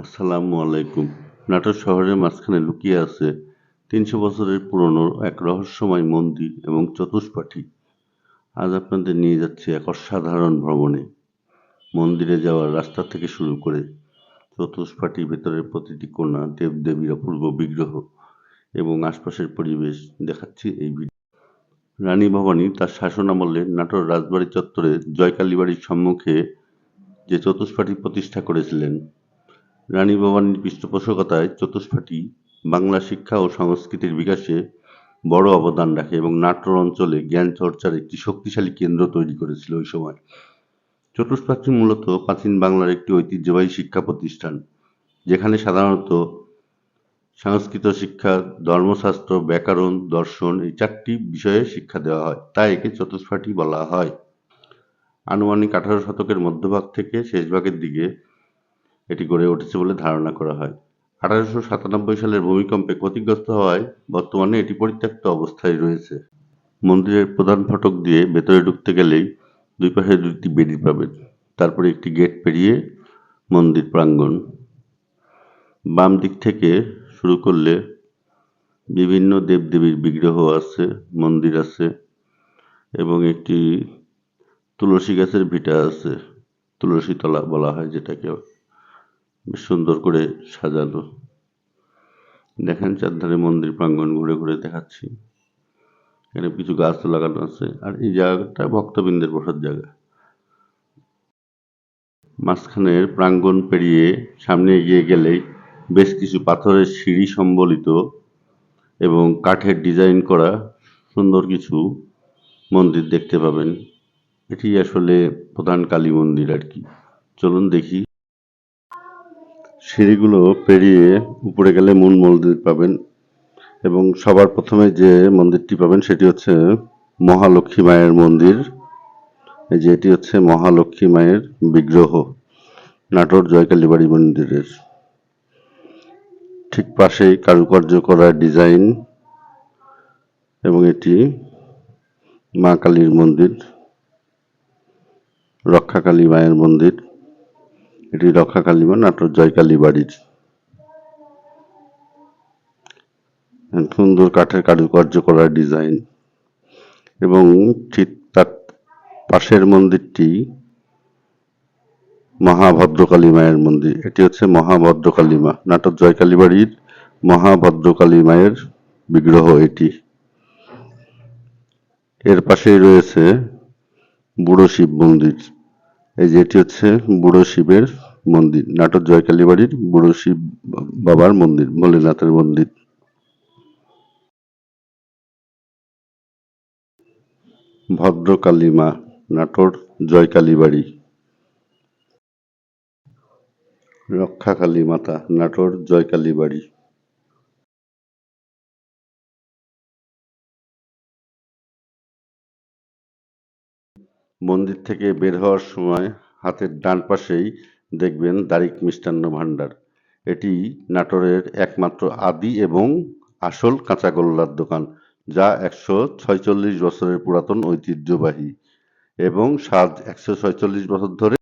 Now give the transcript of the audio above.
আসসালামু আলাইকুম। নাটোর শহরের মাঝখানে লুকিয়ে আছে ৩০০ বছরের পুরনো এক রহস্যময় মন্দির এবং চতুষ্পাঠী। আজ আপনাদের নিয়ে যাচ্ছি এক অসাধারণ ভ্রমণে। মন্দিরে যাওয়ার রাস্তা থেকে শুরু করে চতুষ্পাঠী, ভেতরের প্রতিটি কোণা, দেবদেবীর অপূর্ব বিগ্রহ এবং আশপাশের পরিবেশ দেখাচ্ছি এই ভিডিও। রানী ভবানী তার শাসনামলে নাটোর রাজবাড়ি চত্বরে জয়কালী বাড়ির সম্মুখে যে চতুষ্পাঠী প্রতিষ্ঠা করেছিলেন। রানী ভবানীর পৃষ্ঠপোষকতায় চতুষ্পাঠী বাংলা শিক্ষা ও সংস্কৃতির বিকাশে বড় অবদান রাখে এবং নাটোর অঞ্চলে জ্ঞান চর্চার একটি শক্তিশালী কেন্দ্র তৈরি করেছিল ওই সময়। চতুষ্পাঠী মূলত প্রাচীন বাংলার একটি ঐতিহ্যবাহী শিক্ষা প্রতিষ্ঠান, যেখানে সাধারণত সংস্কৃত শিক্ষা, ধর্মশাস্ত্র, ব্যাকরণ, দর্শন এই 4টি বিষয়ে শিক্ষা দেওয়া হয়, তাই একে চতুষ্পাঠী বলা হয়। আনুমানিক 18 শতকের মধ্যভাগ থেকে শেষ ভাগের দিকে এটি গড়ে উঠেছে বলে ধারণা করা হয়। 1897 সালের ভূমিকম্পে ক্ষতিগ্রস্ত হওয়ায় বর্তমানে এটি পরিত্যক্ত অবস্থায় রয়েছে। মন্দিরের প্রধান ফটক দিয়ে ভেতরে ঢুকতে গেলেই দুই পাশে 2টি বেদি পাবেন, তারপরে একটি গেট পেরিয়ে মন্দির প্রাঙ্গণ। বাম দিক থেকে শুরু করলে বিভিন্ন দেবদেবীর বিগ্রহ আছে, মন্দির আছে এবং একটি তুলসী গাছের ভিটা আছে, তুলসী তলা বলা হয় যেটাকে। বেশ সুন্দর করে সাজানো। দেখেন চারধারে মন্দির প্রাঙ্গণ ঘুরে ঘুরে দেখাচ্ছি। এখানে কিছু গাছ লাগানো আছে, আর এই জায়গাটা ভক্তবৃন্দের বসার জায়গা। মাঝখানের প্রাঙ্গণ পেরিয়ে সামনে এগিয়ে গেলেই বেশ কিছু পাথরের সিঁড়ি সম্বলিত এবং কাঠের ডিজাইন করা সুন্দর কিছু মন্দির দেখতে পাবেন। এটি আসলে প্রধান কালী মন্দির আর কি। চলুন দেখি। সিঁড়িগুলো পেরিয়ে উপরে গেলে মূল মন্দির পাবেন এবং সবার প্রথমে যে মন্দিরটি পাবেন সেটি হচ্ছে মহালক্ষ্মী মায়ের মন্দির। এই যে এটি হচ্ছে মহালক্ষ্মী মায়ের বিগ্রহ নাটোর জয়কালী বাড়ি মন্দিরের ঠিক পাশেই কারুকার্য করা ডিজাইন, এবং এটি মা কালীর মন্দির, রক্ষাকালী মায়ের মন্দির। এটি রক্ষাকালী মা নাটোর জয়কালী বাড়ির। সুন্দর কাঠের কারুকার্য করা ডিজাইন, এবং ঠিক তার পাশের মন্দিরটি মহাভদ্রকালী মায়ের মন্দির। এটি হচ্ছে মহাভদ্রকালী মা, নাটোর জয়কালী বাড়ির মহাভদ্রকালী মায়ের বিগ্রহ এটি। এর পাশেই রয়েছে বুড়ো শিব মন্দির। এই যে এটি হচ্ছে বুড়ো শিবের মন্দির, নাটোর জয়কালী বাড়ির বুড়ো শিব বাবার মন্দির, ভোলেনাথের মন্দির। ভদ্রকালী মা, নাটোর জয়কালী বাড়ি। রক্ষাকালী মাতা, নাটোর জয়কালী বাড়ি। মন্দির থেকে বের হওয়ার সময় হাতের ডান পাশেই দেখবেন দারিক মিষ্টান্ন ভাণ্ডার। এটি নাটোরের একমাত্র আদি এবং আসল কাঁচাগোল্লার দোকান, যা 146 বছরের পুরাতন ঐতিহ্যবাহী এবং স্বাদ 146 বছর ধরে